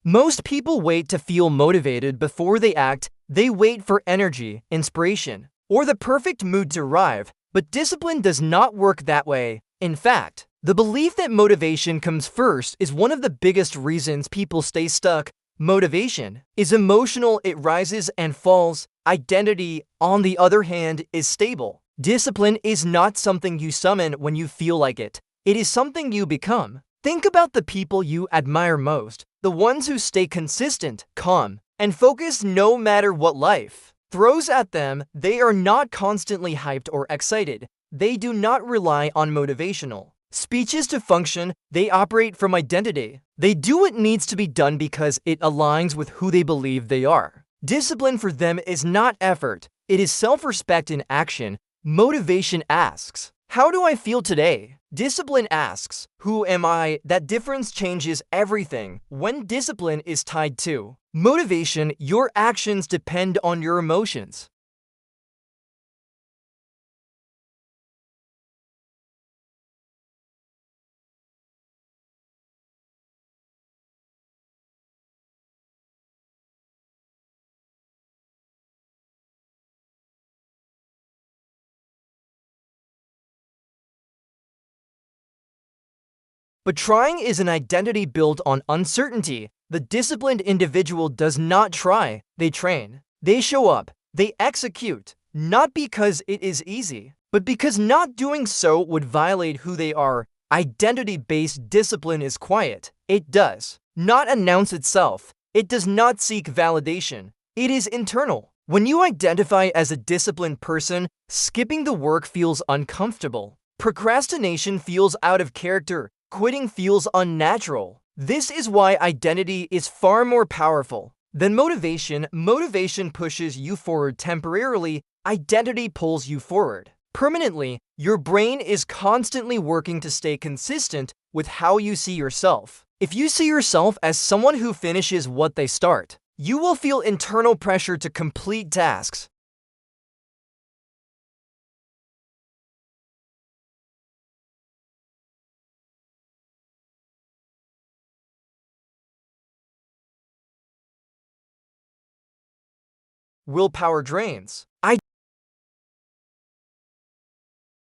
Most people wait to feel motivated before they act. They wait for energy, inspiration, or the perfect mood to arrive, but discipline does not work that way. In fact, the belief that motivation comes first is one of the biggest reasons people stay stuck. Motivation is emotional, it rises and falls. Identity, on the other hand, is stable. Discipline is not something you summon when you feel like it. It is something you become. Think about the people you admire most, the ones who stay consistent, calm, and focused no matter what life throws at them. They are not constantly hyped or excited. They do not rely on motivational speeches to function. They operate from identity. They do what needs to be done because it aligns with who they believe they are. Discipline for them is not effort. It is self-respect in action. Motivation asks, "How do I feel today?" Discipline asks, "Who am I?" That difference changes everything. When discipline is tied to motivation, your actions depend on your emotions. But trying is an identity built on uncertainty. The disciplined individual does not try, they train. They show up, they execute, not because it is easy, but because not doing so would violate who they are. Identity-based discipline is quiet. It does not announce itself. It does not seek validation. It is internal. When you identify as a disciplined person, skipping the work feels uncomfortable. Procrastination feels out of character. Quitting feels unnatural. This is why identity is far more powerful than motivation. Motivation pushes you forward temporarily. Identity pulls you forward permanently. Your brain is constantly working to stay consistent with how you see yourself. If you see yourself as someone who finishes what they start, you will feel internal pressure to complete tasks. Willpower drains.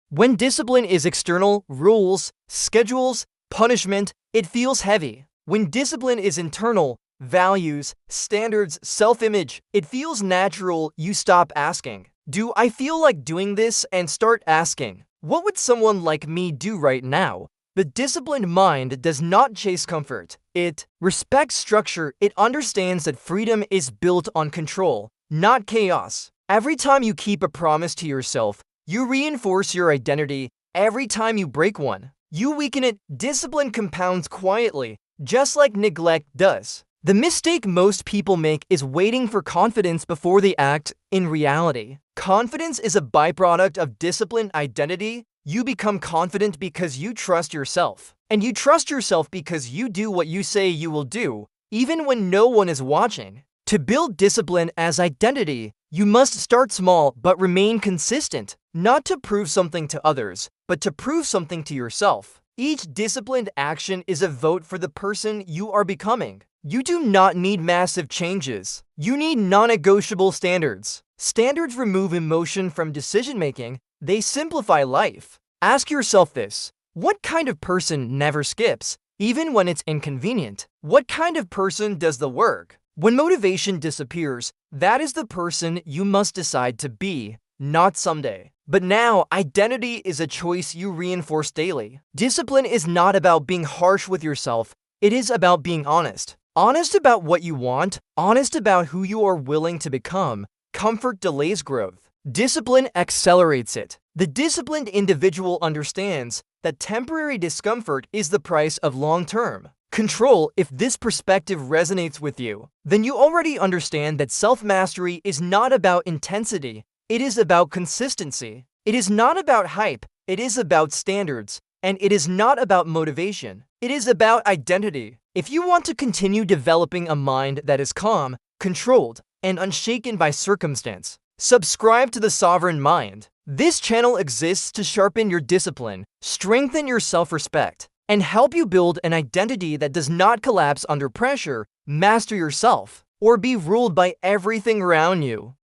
When discipline is external, rules, schedules, punishment, it feels heavy. When discipline is internal, values, standards, self-image, it feels natural. You stop asking, "Do I feel like doing this?" and start asking, "What would someone like me do right now?" The disciplined mind does not chase comfort. It respects structure. It understands that freedom is built on control, not chaos. Every time you keep a promise to yourself, you reinforce your identity. Every time you break one, you weaken it. Discipline compounds quietly, just like neglect does. The mistake most people make is waiting for confidence before they act. In reality, confidence is a byproduct of disciplined identity. You become confident because you trust yourself. And you trust yourself because you do what you say you will do, even when no one is watching. To build discipline as identity, you must start small but remain consistent, not to prove something to others, but to prove something to yourself. Each disciplined action is a vote for the person you are becoming. You do not need massive changes. You need non-negotiable standards. Standards remove emotion from decision-making. They simplify life. Ask yourself this: what kind of person never skips, even when it's inconvenient? What kind of person does the work when motivation disappears? That is the person you must decide to be, not someday, but now. Identity is a choice you reinforce daily. Discipline is not about being harsh with yourself. It is about being honest. Honest about what you want, honest about who you are willing to become. Comfort delays growth. Discipline accelerates it. The disciplined individual understands that temporary discomfort is the price of long-term control. If this perspective resonates with you, then you already understand that self-mastery is not about intensity. It is about consistency. It is not about hype. It is about standards. And it is not about motivation. It is about identity. If you want to continue developing a mind that is calm, controlled, and unshaken by circumstance, subscribe to the Sovereign Mind. This channel exists to sharpen your discipline, strengthen your self-respect, and help you build an identity that does not collapse under pressure. master yourself, or be ruled by everything around you.